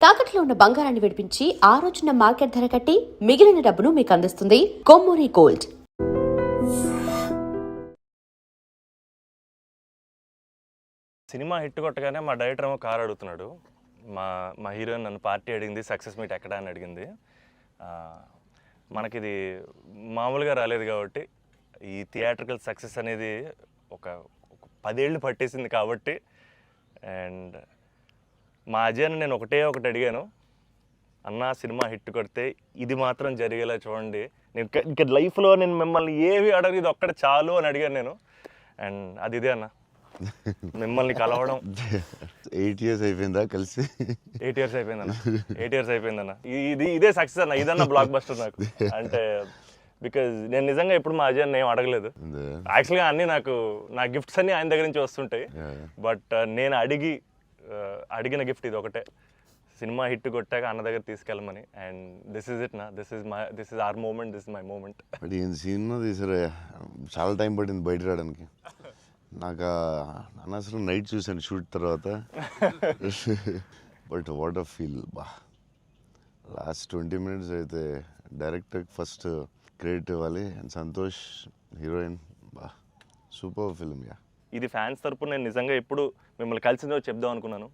తాకట్లో ఉన్న బంగారాన్ని విడిపించి ఆ రోజున మార్కెట్ ధర కట్టి మిగిలిన డబ్బును మీకు అందిస్తుంది కొమ్మూరి గోల్డ్. సినిమా హిట్ కొట్టగానే మా డైరెక్టర్ ఏమో కార్ అడుగుతున్నాడు. మా మా హీరోయిన్ నన్ను పార్టీ అడిగింది, సక్సెస్ మీట్ ఎక్కడ అని అడిగింది. మనకిది మామూలుగా రాలేదు కాబట్టి ఈ థియేట్రికల్ సక్సెస్ అనేది ఒక 10 ఏళ్ళు పట్టేసింది కాబట్టి. అండ్ మా అజయ్ని నేను ఒకటి అడిగాను, అన్న సినిమా హిట్ కొడితే ఇది మాత్రం జరిగేలా చూడండి, నేను ఇంకా లైఫ్లో నేను మిమ్మల్ని ఏవి అడగదు, ఇది ఒక్కటి చాలు అని అడిగాను నేను. అండ్ అది ఇదే అన్న, మిమ్మల్ని కలవడం. 8 years అయిపోయిందా కలిసి? 8 years అయిపోయిందన్న. 8 years అయిపోయిందన్న. ఇదే సక్సెస్ అన్న, ఇదన్న బ్లాక్ బస్టర్ నాకు. అంటే బికాజ్ నేను నిజంగా ఎప్పుడు మా అజయ్ ఏం అడగలేదు. యాక్చువల్గా అన్నీ నా గిఫ్ట్స్ అన్నీ ఆయన దగ్గర నుంచి వస్తుంటాయి. బట్ నేను అడిగిన గిఫ్ట్ ఇది ఒకటే, సినిమా హిట్ కొట్టాక అన్న దగ్గర తీసుకెళ్ళమని. అండ్ దిస్ ఇస్ ఇట్ నా, this is our moment, this is my moment. But ఈ సినిమా తీసారా, చాలా టైం పట్టింది బయట రావడానికి. నాకు అనవసరం నైట్ చూశాను షూట్ తర్వాత. బట్ వాట్ అ ఫీల్ బా. లాస్ట్ 20 minutes అయితే డైరెక్టర్కి ఫస్ట్ క్రెడిట్ ఇవ్వాలి. అండ్ సంతోష్ హీరోయిన్, బా సూపర్ ఫిల్మ్. యా, ఇది ఫ్యాన్స్ తరపున నేను నిజంగా ఎప్పుడు మిమ్మల్ని కలిసిందో చెప్దాం అనుకున్నాను.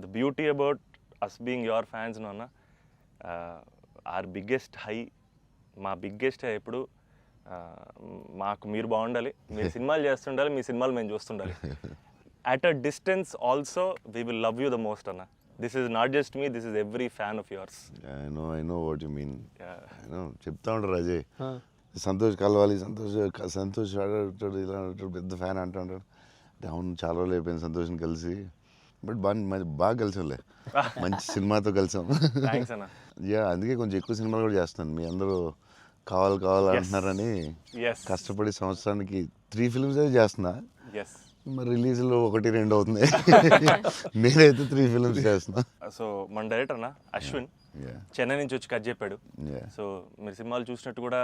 The beauty about us being your fans అన్న, ఆర్ బిగ్గెస్ట్ హై, మా బిగ్గెస్ట్ హై ఎప్పుడు మాకు మీరు బాగుండాలి, మీరు సినిమాలు చేస్తుండాలి, మీ సినిమాలు మేము చూస్తుండాలి. At a distance also we will love you the most అన్న. This is not just me, this is every fan of yours. I know what you mean. చెప్తా ఉంటారు అజయ్, సంతోష్ కలవాలి, సంతోష్ ఆడాడు, ఇలా ఆడాడు, పెద్ద ఫ్యాన్ అంటాడు. అంటే అవును, చాలా రోజులు అయిపోయింది సంతోష్ని కలిసి. బట్ బాగా కలిసాంలే, మంచి సినిమాతో కలిసాం. యా, అందుకే కొంచెం ఎక్కువ సినిమాలు కూడా చేస్తాను. మీ అందరూ కావాలి అంటున్నారని కష్టపడి సంవత్సరానికి 3 films అయితే చేస్తున్నా. మరి రిలీజ్లో 1-2 అవుతుంది. నేనైతే 3 films చేస్తున్నా. సో మన డైరెక్టర్ అన్న అశ్విన్ చెన్నై నుంచి వచ్చి కథ చెప్పాడు. సో మీరు సినిమాలు చూసినట్టు కూడా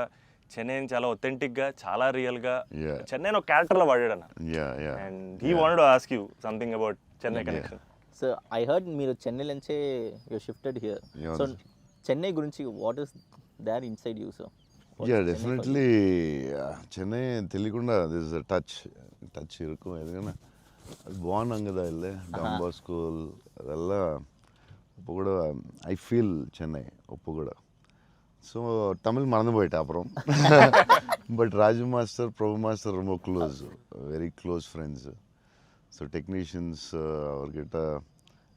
చెన్నై చాలా ఒథెంటిక్గా, చాలా రియల్గా చెన్నైని ఒక క్యారెక్టర్లో వాడాడు అన్న. And he wanted to ask you something about Chennai connection. So I heard మీరు చెన్నై నుంచే you shifted here. So Chennai గురించి what is there inside you? So yeah, definitely Chennai తెలియకుండా దిస్ టచ్ ఇరుకు. ఎందుకన్నా అది బాగున్నాం కదా, వెళ్ళే డాన్ బాస్కో ಅದೆಲ್ಲ இப்போ கூட ஐ ஃபீல் சென்னை இப்போ கூட. ஸோ தமிழ் மறந்து போயிட்டேன் அப்புறம். But Raju master, Prabhu master ரொம்ப close, very close friends. So technicians அவர்கிட்ட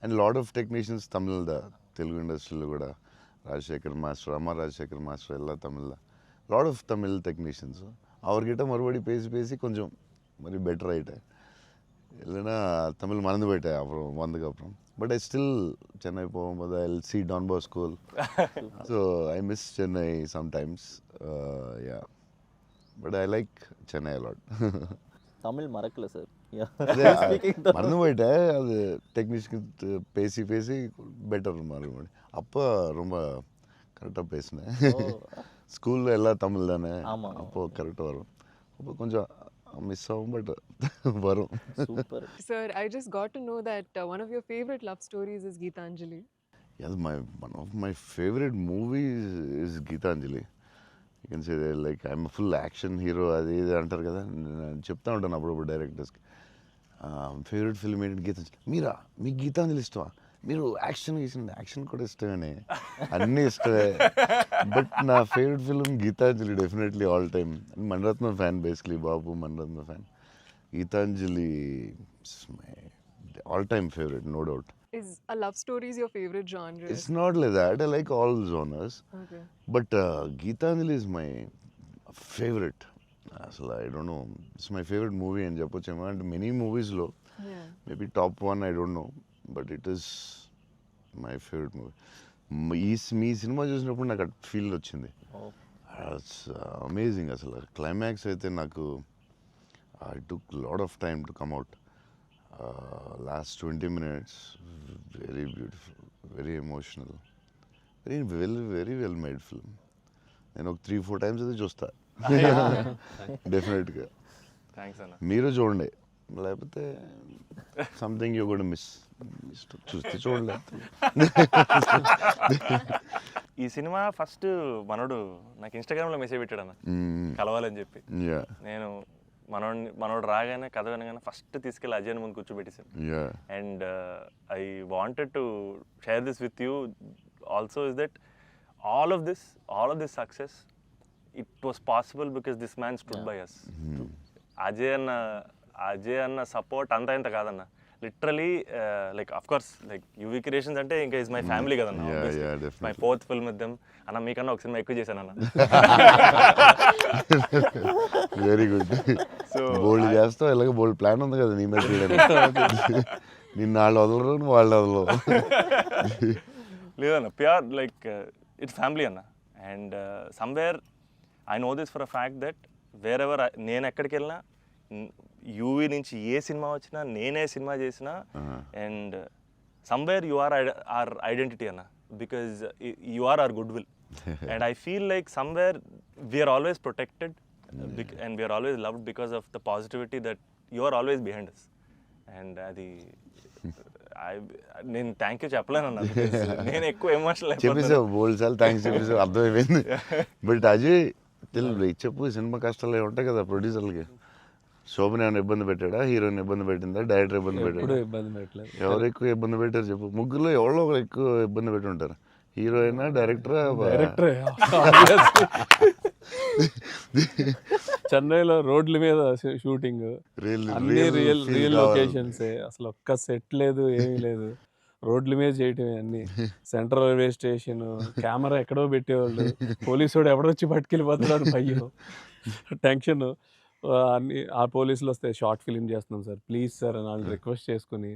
and lot of technicians Tamil Telugu ఇండస్ట్రీలో కూడా, ராஜசேகர் மாஸ்டர், அம்மா ராஜசேகர் மாஸ்டர் எல்லாம் தமிழில் லாட் ஆஃப் தமிழ் டெக்னீஷியன்ஸ். அவர்கிட்ட மறுபடி பேசி கொஞ்சம் மாதிரி பெட்டர் ஆகிட்டேன். இல்லைன்னா தமிழ் மறந்து போயிட்டேன் அப்புறம் வந்ததுக்கப்புறம். பட் ஐ ஸ்டில் சென்னை போகும்போது I see Don Bosco. So I miss Chennai sometimes. Yeah, but I like Chennai a lot. Tamil மறக்கல சார், மறந்து போயிட்டேன். அது டெக்னீஷியன் பேசி பெட்டர் மறுபடி. அப்போ ரொம்ப கரெக்டாக பேசினேன். ஸ்கூலில் எல்லாம் தமிழ் தானே, அப்போது கரெக்டாக வரும். அப்போ கொஞ்சம் மிஸ் ஆகும், பட் வரும். Super. Sir, I just got to know that one of your favorite love stories is Geetanjali. Yes, one of my favorite movies is Geetanjali. You can say that, like, I'm a full action hero. అది ఇది అంటారు కదా, నేను చెప్తా ఉంటాను అప్పుడప్పుడు డైరెక్టర్స్కి. Favourite film ఏంటి? గీతాంజలి. మీకు గీతాంజలి ఇష్టమా? మీరు యాక్షన్ కూడా ఇష్టమేనే, అన్నీ ఇష్టమే. బట్ నా favourite film Gitanjali, definitely all time. Mani Ratnam fan, basically బాబు Mani Ratnam fan. Gitanjali my all time favourite, no doubt. Is a love story your favorite genre? It's not like that. I like all genres. Okay. But Geetanjali is my favorite. అసలు I don't know, it's my favourite movie అని చెప్పొచ్చేమో. అంటే many మూవీస్లో maybe top 1, I don't know, but it is my favourite movie. Me cinema చూసినప్పుడు నాకు at feel వచ్చింది. It's amazing. అసలు climax అయితే నాకు I took lot of time to come out. Last 20 minutes, very beautiful, very emotional, very well made film. నేను ఒక 3-4 times అయితే చూస్తా డెఫినెట్గా. థ్యాంక్స్ అన్న. మీరు చూడండి, లేకపోతే సంథింగ్ యూ కూడా మిస్ చూస్తే చూడలేదు. ఈ సినిమా ఫస్ట్ మనోడు నాకు ఇన్స్టాగ్రామ్లో మెసేజ్ పెట్టాడు అన్న కలవాలని చెప్పి. నేను మనోడు రాగానే కథ వినగానే ఫస్ట్ తీసుకెళ్ళి అజయ్ ముందు కూర్చోబెట్టేసాను. And I wanted to share this with you also is that all of this success, it was possible because this man stood by us. Ajay anna support anta inta kadana, literally like of course like UV Creations ante inka is my family kadana. My fourth film with them anna meekanna ok cinema ekku chesanu anna. Very good. So bold చేస్తావు, ఇలాగ బోల్డ్ plan ఉంది కదా నీ మీద చేయడానికి. నిన్న వాళ్ళు వదలరు, వాళ్ళు వదలరు. లేదన్న ప్యూర్ లైక్ ఇట్స్ ఫ్యామిలీ అన్న. And somewhere I know this for a fact that wear ever నేను ఎక్కడికి వెళ్ళినా యూవీ నుంచి ఏ సినిమా వచ్చినా నేనే సినిమా చేసినా and somewhere you are our identity అన్న, because you are our good will. And I feel like somewhere we're always protected and we're always loved because of the positivity that you are always behind us. And అది నేను thank you చెప్పలేను అన్న, నేను ఎక్కువ emotional చెప్పేసావు, బోల్డ్ సార్లు thanks చెప్పేసావు, అర్థమైపోయింది. But Ajay చెప్పు, cinema కష్టాలు ఉంటాయి కదా ప్రొడ్యూసర్లకి. శోభన్ ఏమైనా ఇబ్బంది పెట్టాడా, హీరోయిన్ ఇబ్బంది పెట్టిందా, డైరెక్టర్ ఇబ్బంది పెట్టాడా? ఎవరు ఎక్కువ ఇబ్బంది పెట్టారు చెప్పు? ముగ్గురులో ఎవరో ఒకరు ఎక్కువ ఇబ్బంది పెట్టి ఉంటారు. హీరోయినా, డైరెక్టరా? చెన్నైలో రోడ్ల మీద షూటింగ్, అన్ని రియల్ లొకేషన్స్, అసలు ఒక్క సెట్ లేదు, ఏమీ లేదు, రోడ్ల మీద చేయటమే అన్ని. సెంట్రల్ రైల్వే స్టేషన్, కెమెరా ఎక్కడో పెట్టేవాళ్ళు, పోలీసు వాడు ఎవడొచ్చి పట్టుకెళ్ళిపోతున్నాడు, భయం, టెన్షన్. అన్ని ఆ పోలీసులు వస్తే షార్ట్ ఫిలిం చేస్తున్నాం సార్, ప్లీజ్ సార్ అని వాళ్ళు రిక్వెస్ట్ చేసుకుని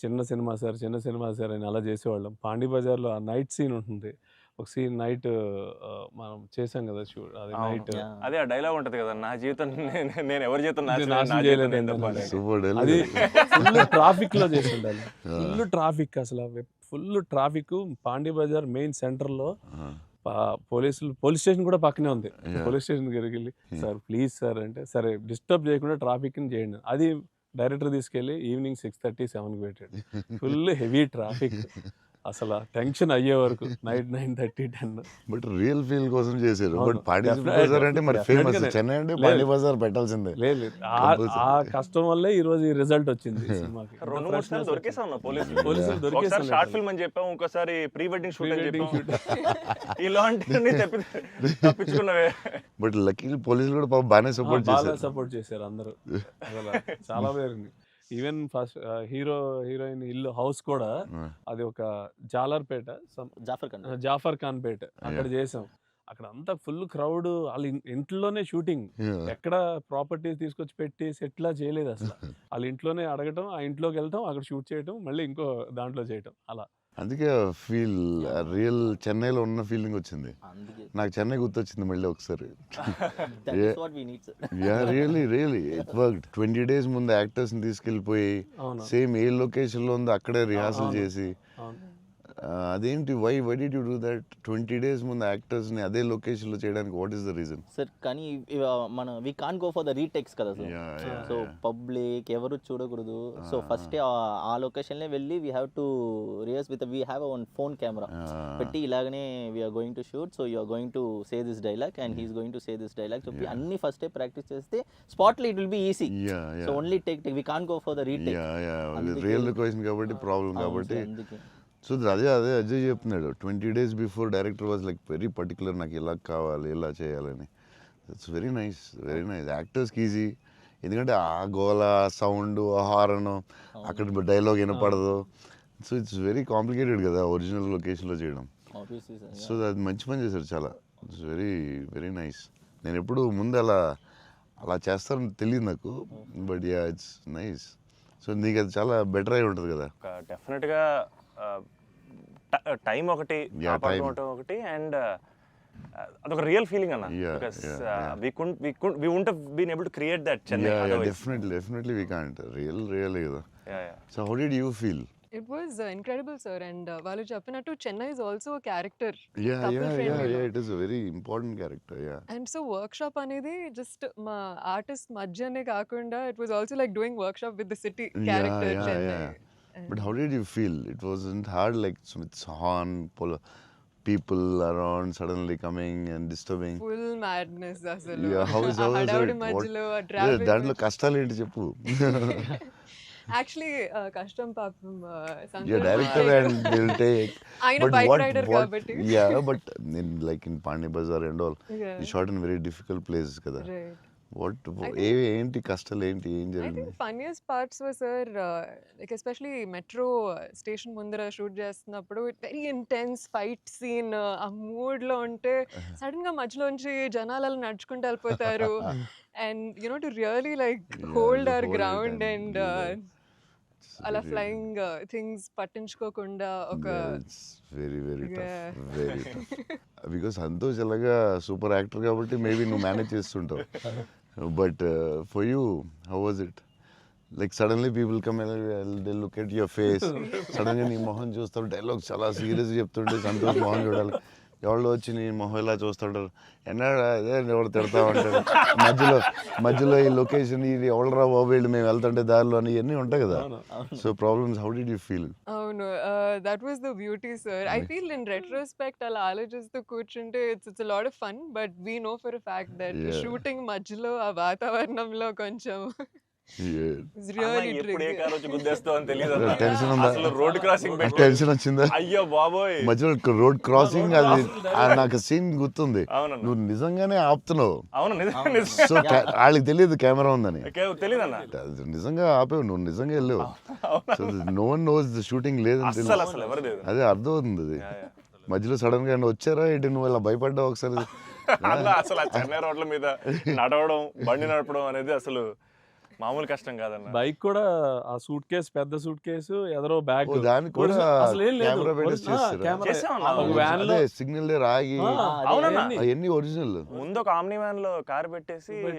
చిన్న సినిమా సార్ అని అలా చేసేవాళ్ళం. పాండీ బజార్లో ఆ నైట్ సీన్ ఉంటుంది, ఒక సీన్ నైట్ మనం చేసాం కదా షూట్, అది నైట్, అదే ఆ డైలాగ్ ఉంటది కదా, నా జీవితం నేను ఎవరి జీవితం నాశనం చేయలేదు, అది ఫుల్ ట్రాఫిక్ లో చేసి ఉండాలి. ఫుల్ ట్రాఫిక్, అసలు full traffic. Pondy Bazaar main centre లో పోలీస్ స్టేషన్ కూడా పక్కనే ఉంది. పోలీస్ స్టేషన్ దగ్గరికి వెళ్ళి సార్ ప్లీజ్ సార్ అంటే, సరే డిస్టర్బ్ చేయకుండా ట్రాఫిక్ చేయండి. అది డైరెక్టర్ తీసుకెళ్ళి ఈవినింగ్ 6:30, 7కి పెట్టాడు. ఫుల్ హెవీ ట్రాఫిక్, అసలు టెన్షన్ అయ్యే వరకు నైట్ 9:30, 10. బట్ రియల్ ఫీల్ కోసం చేశారు. బట్ పాండీ బజార్ అంటే మరి ఫేమస్, చెన్నై అంటే పాండీ బజార్ పెట్టాల్సిందే. లేదు, ఆ కష్టం వల్లే ఈ రోజు ఈ రిజల్ట్ వచ్చింది సినిమాకి. 2-3 సార్లు దొరికేసాం పోలీసులు దొరికేసాం. షార్ట్ ఫిల్మ్ అని చెప్పాం, ఇంకోసారి ప్రీ వెడ్డింగ్ షూట్ అని చెప్పాం. ఇలాంటివన్నీ తప్పించుకున్నవే. బట్ లక్కీ పోలీసులు కూడా పాపం బాగానే సపోర్ట్ చేశారు అందరూ, అసలు చాలా పేరుంది. ఈవెన్ ఫస్ట్ హీరోయిన్ ఇల్లు హౌస్ కూడా అది ఒక జాలర్పేట, జాఫర్ ఖాన్ పేట, అక్కడ చేసాం. అక్కడ అంతా ఫుల్ క్రౌడ్, వాళ్ళ ఇంట్లోనే షూటింగ్, ఎక్కడ ప్రాపర్టీస్ తీసుకొచ్చి పెట్టి సెట్లా చేయలేదు అసలు. వాళ్ళ ఇంట్లోనే అడగటం, ఆ ఇంట్లోకి వెళ్ళటం, అక్కడ షూట్ చేయటం, మళ్ళీ ఇంకో దాంట్లో చేయటం, అలా. అందుకే ఫీల్ రియల్ చెన్నైలో ఉన్న ఫీలింగ్ వచ్చింది నాకు. చెన్నై గుర్తొచ్చింది మళ్ళీ ఒకసారి. Really it worked. 20 days ముందు యాక్టర్స్ ని తీసుకెళ్ళిపోయి సేమ్ ఏ లొకేషన్ లో ఉందో అక్కడే రిహార్సల్ చేసి, అదేంటి why did you do that? 20 days ముందు యాక్టర్స్ ని అదే లొకేషన్ లో చేయడానికి what is the reason sir? కానీ మన we can go for the retakes కదా సార్. సో పబ్లిక్ ఎవరు చూడకూడదు. సో ఫస్ట్ ఆ లొకేషన్ లో వెళ్ళి we have to rehearse with we have one phone camera పెట్టి, ఇలాగనే we're going to shoot, so you're going to say this dialogue and he's going to say this dialogue చెప్పి అన్ని first practice చేస్తే spot లో it will be easy. So only take we can go for the retake. Real location కాబట్టి problem కాబట్టి. So అదే అజయ్ చెప్తున్నాడు, 20 days before director was like very particular, నాకు ఇలా కావాలి, ఇలా చేయాలని. ఇట్స్ వెరీ నైస్ యాక్టర్స్కి ఈజీ. ఎందుకంటే ఆ గోల, సౌండ్, ఆ హారన్, అక్కడ డైలాగ్ వినపడదు. సో ఇట్స్ వెరీ కాంప్లికేటెడ్ కదా ఒరిజినల్ లొకేషన్లో చేయడం. సో అది మంచి పని చేశారు చాలా. It's very nice. నేను ఎప్పుడు ముందు అలా చేస్తారని తెలియదు నాకు, but yeah it's nice. So నీకు అది చాలా బెటర్ అయి ఉంటుంది కదా. డెఫినెట్గా టైం ఒకటి, ఒకటి, అండ్ అదొక రియల్ ఫీలింగ్ అన్న. Because we wouldn't have been able to create that Chennai otherwise. Definitely we can't. Real కదా. So how did you feel It was incredible, sir. And వాళ్ళు చెప్పినట్టు Chennai is also a character. Yeah, Couple yeah, friendly yeah, లో. yeah. It is a very important character. Yeah. And so workshop అనేది just మా artist మధ్యనే కాకుండా it was also like doing workshop with the city character Yeah, Chennai. yeah. But how did you feel? It wasn't hard, like with horn, people around suddenly coming and disturbing. Full madness అసలు. Yeah, how is ఆ it? హడావుడి మధ్యలో ఆ traffic. దాంట్లో కష్టాలు ఏంటి చెప్పు. Actually కష్టం పాపం You're director and they'll take. ఆయన But bike what, rider what, కాబట్టి. yeah, but in Pani Bazaar and all, Yeah. you shot in very difficult places కదా. Right. ఏంటి కష్టాలు ఏంటి, ఏం I జరిగింది? think funniest parts were, sir, like especially metro station ముందర shoot చేస్తున్నప్పుడు very intense fight scene ఆ మూడ్ లో ఉంటే సడన్ గా మధ్యలోంచి జనాలు అలా నడుచుకుంటూ వెళ్ళిపోతారు and you know to really like Yeah, hold to our hold it ground and and do that. It's అలా very- ఫ్లయింగ్ థింగ్స్ పట్టించుకోకుండా ఒక Yeah, it's very Yeah. tough, very tough. Because Santosh ఎలాగా సూపర్ యాక్టర్ కాబట్టి మేబీ నువ్వు manage చేస్తుంటావు. But for you how was it? Like suddenly people come they look at your face, సడన్గా నీ మొహం చూస్తారు, డైలాగ్ చాలా సీరియస్గా చెప్తుంటే సంతోష్ మొహం చూడాలి, ఎవరు వచ్చి నీ మొహం ఇలా చూస్తుంటారు, ఎన్నాడు అదే ఎవరు తిడతా ఉంటారు, మధ్యలో ఈ లొకేషన్ ఇది ఎవడరా బాబు వీళ్ళు మేము వెళ్తుంటే దారిలో అని ఇవన్నీ ఉంటాయి కదా. So problems, how did you feel? అవును that was the beauty sir. I feel in retrospect అలా ఆలోచిస్తూ కూర్చుంటే it's lot of fun but we know for a fact that Yeah. Shooting మధ్యలో ఆ వాతావరణంలో కొంచెం ఇట్స్ రియల్లీ ఎప్పుడు ఏ కార్ వచ్చి గుద్దేస్తావు అని తెలియదు టెన్షన్ ఉందా? అసలు రోడ్ క్రాసింగ్ పెట్టి టెన్షన్ వచ్చిందా? అయ్యో బాబోయ్. మధ్యలో రోడ్ క్రాసింగ్, అది నాకు సీన్ గుర్తుంది. అవునన్నా. నువ్వు నిజంగానే ఆపుతున్నావు. అవును సో వాళ్ళకి తెలియదు కెమెరా ఉందని, తెలియదన్న అది నిజంగా ఆపేవు, నువ్వు నిజంగా వెళ్ళావు. So no one knows the shooting లేదని అసలు తెలుసు. అసలు ఎవరు లేదు. అదే అర్థం అవుతుంది అది. మధ్యలో సడన్ గా వచ్చారా ఏంటి, నువ్వు ఇలా భయపడ్డావు ఒకసారి? అలా అసలు ఆ చెన్నై రోడ్ల మీద నడవడం, బండి నడపడం అనేది అసలు మామూలు కష్టం కాదన్న. బైక్ కూడా ఆ సూట్ కేసు, పెద్ద సూట్ కేసు, ఎదరో బ్యాగ్, ఓ, దానికి కూడా అసలు ఏం లేదు. కెమెరా పెట్టేసి చేస్తారా? చేసామన్నా. ఒక వ్యాన్ లో సిగ్నల్ రాగి అవునన్నా. అవన్నీ ఒరిజినల్. ముందు ఒక ఆమ్ని వ్యాన్ లో కార్ పెట్టేసి door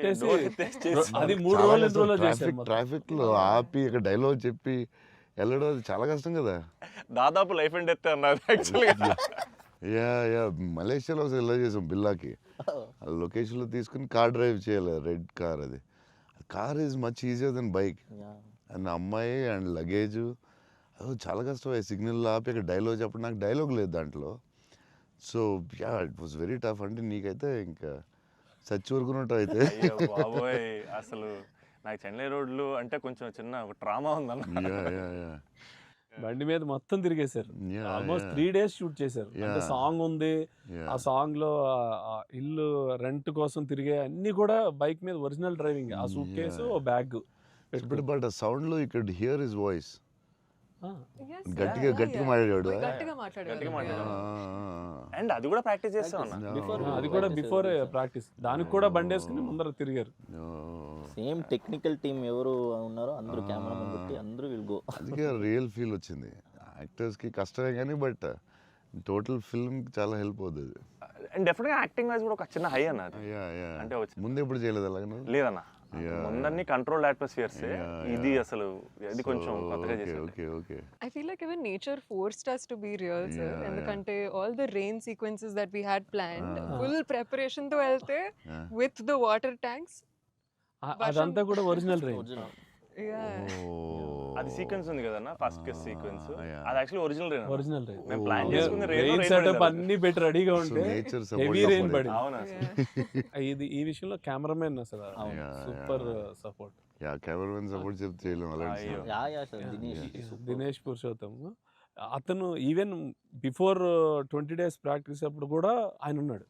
ఎత్తేసి చేసి- అది 3 రోజులు 2 రోజులు చేశారు మొత్తం. ట్రాఫిక్ లో ఆపి ఇక డైలాగ్ చెప్పి వెళ్ళడం అది చాలా కష్టం కదా. దాదాపు లైఫ్ అండ్ డెత్ అన్నారు యాక్చువల్గా. యా మలేషియాలో ఒకసారి ఇలా చేసాం బిల్లాకి. లొకేషన్లో తీసుకుని కార్ డ్రైవ్ చేయాలి, రెడ్ కార్. అది car is much easier then bike. And అమ్మాయి అండ్ లగేజ్ అది చాలా కష్టం. సిగ్నల్ ఆపి అక్కడ డైలాగ్ చెప్పడం, నాకు డైలాగ్ లేదు దాంట్లో. So yeah it was very tough. అంటే నీకైతే ఇంకా చచ్చి ఊరుకున్నట్టు అయితే. అయ్యో బాబోయ్, అసలు నాకు చెన్నై రోడ్లు అంటే కొంచెం చిన్న ఒక ట్రామా ఉందన్న. యా బండి మీద మొత్తం తిరిగేశారు. Yeah, almost yeah. 3 days shoot చేశారు. అంటే Yeah. సాంగ్ ఉంది, Yeah. ఆ సాంగ్ లో ఆ ఇల్లు రెంట్ కోసం తిరిగే అన్ని కూడా బైక్ మీద ఒరిజినల్ డ్రైవింగ్. ఆ సూట్ కేసు, బ్యాగ్. బట్ ఆ సౌండ్ లో you could hear his voice. Yes, గట్టిగా yeah, గట్టిగా yeah. మాట్లాడాడు. గట్టిగా మాట్లాడాడు. అండ్ అది కూడా ప్రాక్టీస్ చేస్తాం అన్న. అది కూడా బిఫోర్ ప్రాక్టీస్. దానికి కూడా బండి వేసుకుని ముందర తిరిగారు. సేమ్ టెక్నికల్ టీమ్ ఎవరు ఉన్నారో అందరూ కెమెరామెన్ పెట్టి అందరూ విల్ గో. అందుకే రియల్ ఫీల్ వచ్చింది. యాక్టర్స్కి కష్టమే కానీ బట్ టోటల్ ఫిల్మ్ చాలా హెల్ప్ అవుతుంది. అండ్ డెఫినెట్గా యాక్టింగ్ వైజ్ కూడా ఒక చిన్న హై అన్న అది. అంటే ముందు ఎప్పుడు చేయలేదు అలాగే? లేదన్న, ముందన్ని కంట్రోల్డ్ అట్మాస్ఫియర్స్. ఇది అసలు ఇది కొంచెం కొత్తగా చేసాం. Okay I feel like even nature forced us to be real, sir. Yeah, ఎందుకంటే all the rain sequences that we had planned, full preparation తో వెళ్తే with the water tanks. అదంతా కూడా ఒరిజినల్ రేంజ్. Yeah. అది సీక్వెన్స్ ఉంది కదన్న, first sequence. అది actually original rain. మేము ప్లాన్ ఒరిజినల్ చేసుకున్న రెయిన్ సెటప్ అన్ని పెట్టి రెడీగా ఉంటే నేచర్ హెవీ రెయిన్ పడింది. అవునా ఇది ఈ విషయంలో కెమెరామెన్ అసలు super support. Yeah cameraman support చెప్తే చేయలేము అలాంటి. అయ్యో. యా సార్ దినేష్ పురుషోత్తం అతను ఈవెన్ బిఫోర్ 20 days ప్రాక్టీస్ అప్పుడు కూడా ఆయన ఉన్నాడు.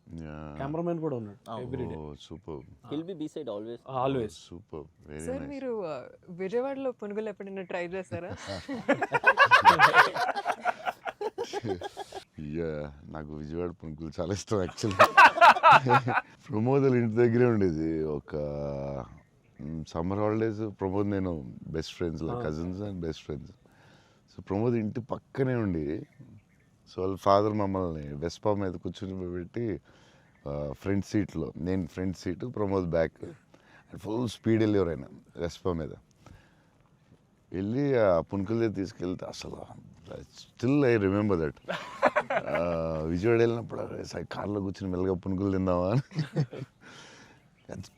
కెమెరామెన్ కూడా ఉన్నాడు everyday. Super will be beside always. Always. Super very sir nice. మీరు విజయవాడలో పునుగులు ఎప్పుడైనా ట్రై చేస్తారా? యా నాకు విజయవాడ పునుకులు చాలా ఇష్టం యాక్చువల్లీ. ప్రమోద్ ఇంటి దగ్గరే ఉండేది. ఒక సమ్మర్ హాలిడేస్ ప్రమోద్ నేను best friends, cousins and best friends. So Pramod ఇంటి పక్కనే ఉండి, సో వాళ్ళ ఫాదర్ మమ్మల్ని వెస్పా మీద కూర్చొని పెట్టి ఫ్రంట్ సీట్లో, నేను front seat, Pramod back, full speed వెళ్ళేవారు ఆయన వెస్పా మీద. వెళ్ళి ఆ పునుకులే తీసుకెళ్తే అసలు still I remember that. Vijayawada వెళ్ళినప్పుడు కార్లో కూర్చొని మెల్లగా పునుకులు తిందామా అని.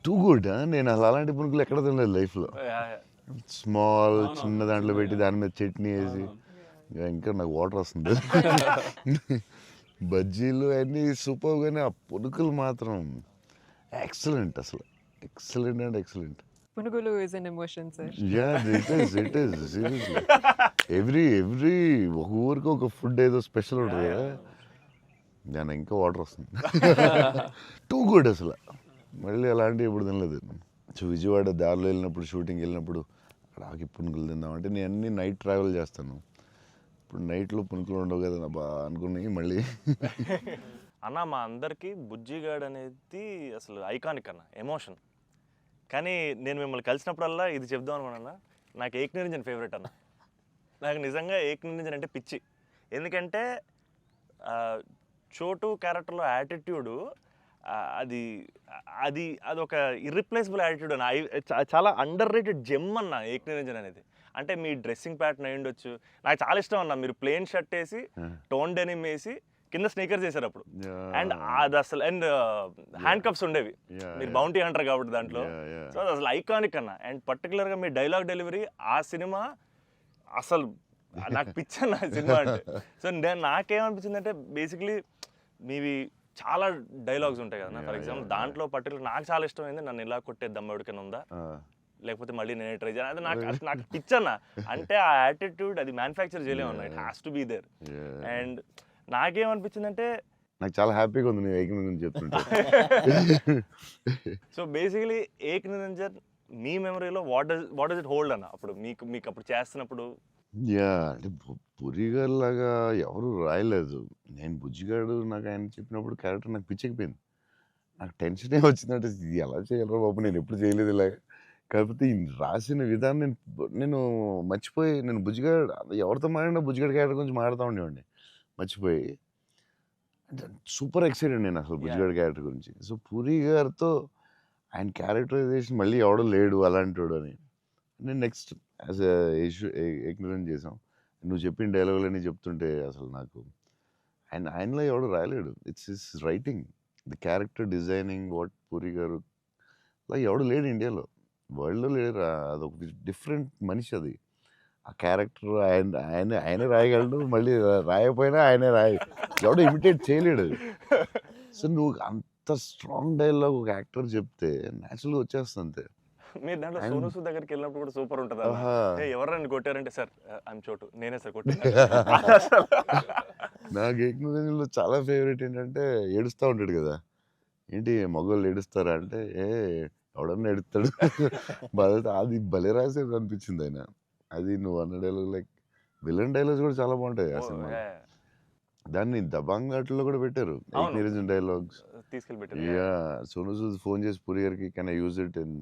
Too good. నేను అసలు అలాంటి పునుకులు ఎక్కడ తినలేదు లైఫ్లో. స్మాల్ చిన్న దాంట్లో పెట్టి దాని మీద చట్నీ వేసి ఇంకా నాకు వాటర్ వస్తుంది. బజ్జీలు అన్నీ సూపర్, కానీ ఆ పునుకులు మాత్రం ఎక్సలెంట్, అసలు ఎక్సలెంట్ అండ్ ఎక్సలెంట్. పునుగులు is an emotion sir. It is seriously. Every ఒక ఊరికి ఒక ఫుడ్ ఏదో స్పెషల్ ఉంటుంది కదా, దాని ఇంకా వాటర్ వస్తుంది. టూ గుడ్ అసలు. మళ్ళీ అలాంటివి ఎప్పుడు తినలేదు. సో విజయవాడ దారిలో వెళ్ళినప్పుడు, షూటింగ్ వెళ్ళినప్పుడు అక్కడ ఆగి పునుకులు తిందామంటే నేను అన్ని నైట్ ట్రావెల్ చేస్తాను. ఇప్పుడు నైట్లో పునుకులు ఉండవు కదా నా బా అనుకుని మళ్ళీ. అన్న మా అందరికీ బుజ్జిగాడ్ అనేది అసలు ఐకానిక్ అన్న, ఎమోషన్. కానీ నేను మిమ్మల్ని కలిసినప్పుడల్లా ఇది చెప్దాం అనుకున్నా, నాకు ఏక్ నిరంజన్ ఫేవరెట్ అన్న. నాకు నిజంగా ఏక్ నిరంజన్ అంటే పిచ్చి. ఎందుకంటే చోటు క్యారెక్టర్లో యాటిట్యూడు అది అది అదొక ఇర్రిప్లేసబుల్ యాటిట్యూడ్ అన్న. చాలా అండర్ రేటెడ్ జెమ్ అన్న ఏక్ నిరంజన్ అనేది. అంటే మీ డ్రెస్సింగ్ ప్యాటర్న్ అయి ఉండొచ్చు, నాకు చాలా ఇష్టం అన్న. మీరు ప్లెయిన్ షర్ట్ వేసి టోన్ డెనిమ్ వేసి కింద స్నీకర్స్ చేశారు అప్పుడు. అండ్ అది అసలు అండ్ హ్యాండ్ కప్స్ ఉండేవి, మీరు బౌంటీ హంటర్ కాబట్టి దాంట్లో. సో అది అసలు ఐకానిక్ అన్న. అండ్ పర్టికులర్గా మీ డైలాగ్ డెలివరీ ఆ సినిమా అసలు నాకు పిచ్చి అన్న సినిమా అంటే. సో నాకేమనిపించింది అంటే బేసిక్లీ మీవి చాలా డైలాగ్స్ ఉంటాయి కదా. ఫర్ ఎగ్జాంపుల్ దాంట్లో పర్టికులర్ నాకు చాలా ఇష్టమైంది నన్ను ఇలా కొట్టే దమ్మడికని ఉందా, లేకపోతే మళ్ళీ నేనే ట్రై చేయాలి. అది నాకు పిచ్చి అన్న. అంటే ఆ యాటిట్యూడ్ అది మ్యానుఫ్యాక్చర్ చేయలేము అన్న, it has to be there. And నాకేమనిపించిందంటే నాకు చాలా హ్యాపీగా ఉంది నేను ఏక్ నిరంజన్ చెప్తుంటే. సో బేసికలీ ఏక్ నిరంజన్ మీ మెమరీలో వాట్ డస్ ఇట్ హోల్డ్ అన్న అప్పుడు మీకు అప్పుడు చేస్తున్నప్పుడు? అంటే పురిగారు లాగా ఎవరు రాయలేదు. నేను బుజ్జిగాడు నాకు ఆయన చెప్పినప్పుడు క్యారెక్టర్ నాకు పిచ్చెక్కిపోయింది. నాకు టెన్షనే వచ్చిందంటే ఇది ఎలా చేయగలరా బాబు, నేను ఎప్పుడు చేయలేదు ఇలాగ. కాకపోతే ఈ రాసిన విధానం నేను మర్చిపోయి, నేను బుజ్జిగాడు ఎవరితో మాట్లాడినా బుజ్జిగాడు క్యారెక్టర్ గురించి మాట్లాడుతూ ఉండేవాడిని మర్చిపోయి. అంటే సూపర్ ఎక్సైటెడ్ నేను అసలు బుజ్జిగాడు క్యారెక్టర్ గురించి. సో పూరి గారితో ఆయన క్యారెక్టరైజేషన్ మళ్ళీ ఎవడో లేడు అలాంటి అని నేను నెక్స్ట్ యాజ్ ఏక్ నిరంజన్ చేసాం. నువ్వు చెప్పిన డైలాగులన్నీ చెప్తుంటే అసలు నాకు ఆయనలో ఎవడు రాయలేడు. It's his writing, the character designing, what Puri గారు అలా ఎవడు లేడు ఇండియాలో, వరల్డ్లో లేడు. అదొక డిఫరెంట్ మనిషి అది. ఆ క్యారెక్టర్ ఆయనే రాయగలడు, మళ్ళీ రాయకపోయినా ఆయనే ఎవడో ఇమిటేట్ చేయలేడు. సో నువ్వు అంత స్ట్రాంగ్ డైలాగ్ ఒక యాక్టర్ చెప్తే న్యాచురల్గా వచ్చేస్తుంది అంతే. మీరు దాంట్లో సోనూ సూద్ దగ్గరికి వెళ్ళినప్పుడు కూడా సూపర్ ఉంటుంది. ఎవరైనా కొట్టారంటే సార్ ఐఎమ్ చోటు, నేనే సార్ కొట్టాను. నాకు ఏక్ నిరంజన్లో చాలా ఫేవరెట్ ఏంటంటే ఏడుస్తూ ఉంటాడు కదా, ఏంటి మగవాళ్ళు ఏడుస్తారా అంటే ఎవడన్నా ఏడుస్తాడు. అది భలే రాసేది అనిపించింది ఆయన. అది నువ్వు అన్న డైలాగ్ లైక్ విలన్ డైలాగ్స్ కూడా చాలా బాగుంటాయి ఆ సినిమా. దాన్ని దబాంగ్ ఘాట్లో కూడా పెట్టారు ఏక్ నిరంజన్ డైలాగ్స్ తీసుకెళ్ళి. సోనూ సూద్ ఫోన్ చేసి పూరి గారికి can I use it in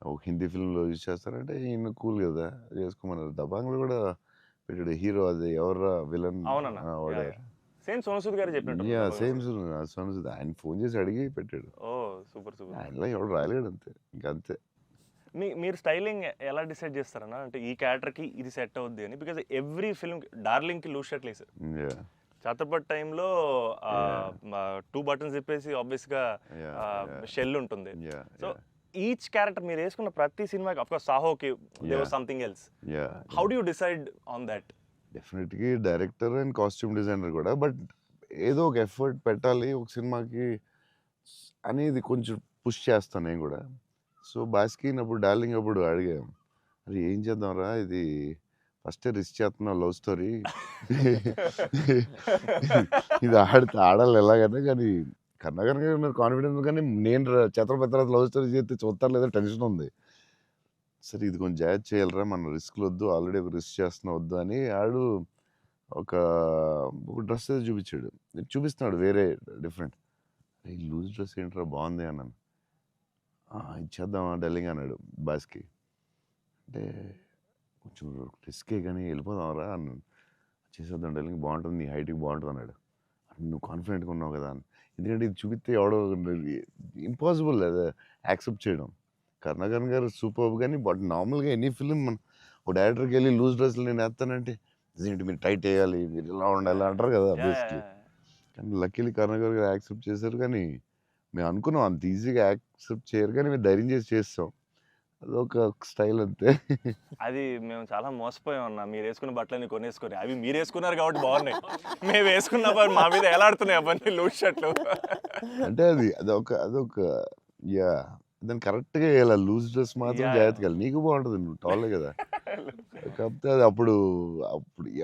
ఒక హిందీ ఫిల్మ్లో యూజ్ చేస్తారంటే ఈయన కూల్ కదా చేసుకోమన్నారు. దబాంగ్లో కూడా పెట్టాడు హీరో, అది ఎవరా విలన్ సేమ్ సోనూ సూద్ గారు చెప్పినట్టు. సేమ్ సోనూ సూద్ ఆయన ఫోన్ చేసి అడిగి పెట్టాడు. Super super. ఆయనలో ఎవడు రాయలేడు అంతే, ఇంకా అంతే. మీరు స్టైలింగ్ ఎలా డిసైడ్ చేస్తారన్నా, అంటే ఈ క్యారెక్టర్కి ఇది సెట్ అవుద్ది అని? బికాజ్ ఎవ్రీ ఫిల్మ్ డార్లింగ్కి లూజ్ షర్ట్ లేదు సార్. ఛత్రపతి టైంలో 2 బటన్స్ తిప్పేసి ఆబ్వియస్గా షెల్ ఉంటుంది. సో ఈచ్ క్యారెక్టర్ మీరు వేసుకున్న ప్రతి సినిమాకి, ఆఫ్ కోర్స్ సాహోకి there was something else. How do you decide on that? డెఫినెట్గా డైరెక్టర్ అండ్ కాస్ట్యూమ్ డిజైనర్ కూడా, బట్ ఏదో ఒక ఎఫర్ట్ పెట్టాలి ఒక సినిమాకి అనేది కొంచెం పుష్ చేస్తాను నేను కూడా. సో బాస్కిన్ అప్పుడు డార్లింగ్ అప్పుడు అడిగాం, అది ఏం చేద్దాంరా, ఇది ఫస్టే రిస్క్ చేస్తున్నావు లవ్ స్టోరీ, ఇది ఆడాలి ఎలాగైనా, కానీ కన్నా కాన్ఫిడెన్స్, కానీ నేను ఛత్రపతి లవ్ స్టోరీ చేస్తే చూస్తారు లేదా టెన్షన్ ఉంది. సరే ఇది కొంచెం జాగ్రత్త చేయాలరా, మన రిస్క్లు వద్దు, ఆల్రెడీ ఒక రిస్క్ చేస్తున్నా వద్దు అని ఆడు ఒక డ్రెస్ ఏదో చూపించాడు. చూపిస్తున్నాడు వేరే డిఫరెంట్. ఈ లూజ్ డ్రెస్ ఏంట్రా బాగుంది అన్నాను. ఇచ్చేద్దామా డార్లింగ్ అన్నాడు బాస్కి. అంటే కొంచెం రిస్కే కానీ వెళ్ళిపోదాంరా అన్నాను. చేసేద్దాం డార్లింగ్, బాగుంటుంది, నీ హైట్కి బాగుంటుంది అన్నాడు. నువ్వు కాన్ఫిడెంట్గా ఉన్నావు కదా అని. ఎందుకంటే ఇది చూపిస్తే ఎవడో ఇంపాసిబుల్ అది యాక్సెప్ట్ చేయడం. కరుణాకరణ్ గారు సూపర్, కానీ బట్ నార్మల్గా ఎనీ ఫిలిం ఒక డైరెక్టర్కి వెళ్ళి లూజ్ డ్రెస్సులు నేను వేస్తానంటే ఇదేంటి మీరు టైట్ వేయాలి, మీరు ఇలా ఉండాలి అంటారు కదా బేసిక్లీ. కానీ లక్కీలీ కరుణాకర్ గారు యాక్సెప్ట్ చేశారు. కానీ మేము అనుకున్నాం అంత ఈజీగా యాక్సెప్ట్ చేయరు, కానీ మేము ధైర్యం చేసి చేస్తాం. అదొక స్టైల్ అంతే. అది మేము చాలా మోసపోయాం అన్న. మీరు వేసుకున్న బట్టలన్నీ కొనేసుకొని అవి మీరు వేసుకున్నారు కాబట్టి బాగున్నాయి. మేము వేసుకున్న మా మీద ఎలాడుతున్నాయి అవన్నీ లూజ్ షర్ట్లు. అంటే అదొక యా దాన్ని కరెక్ట్గా వేయాలి. లూజ్ డ్రెస్ మాత్రం జాగ్రత్తగా వేయాలి. నీకు బాగుంటుంది, నువ్వు టాలే కదా. కాకపోతే అది అప్పుడు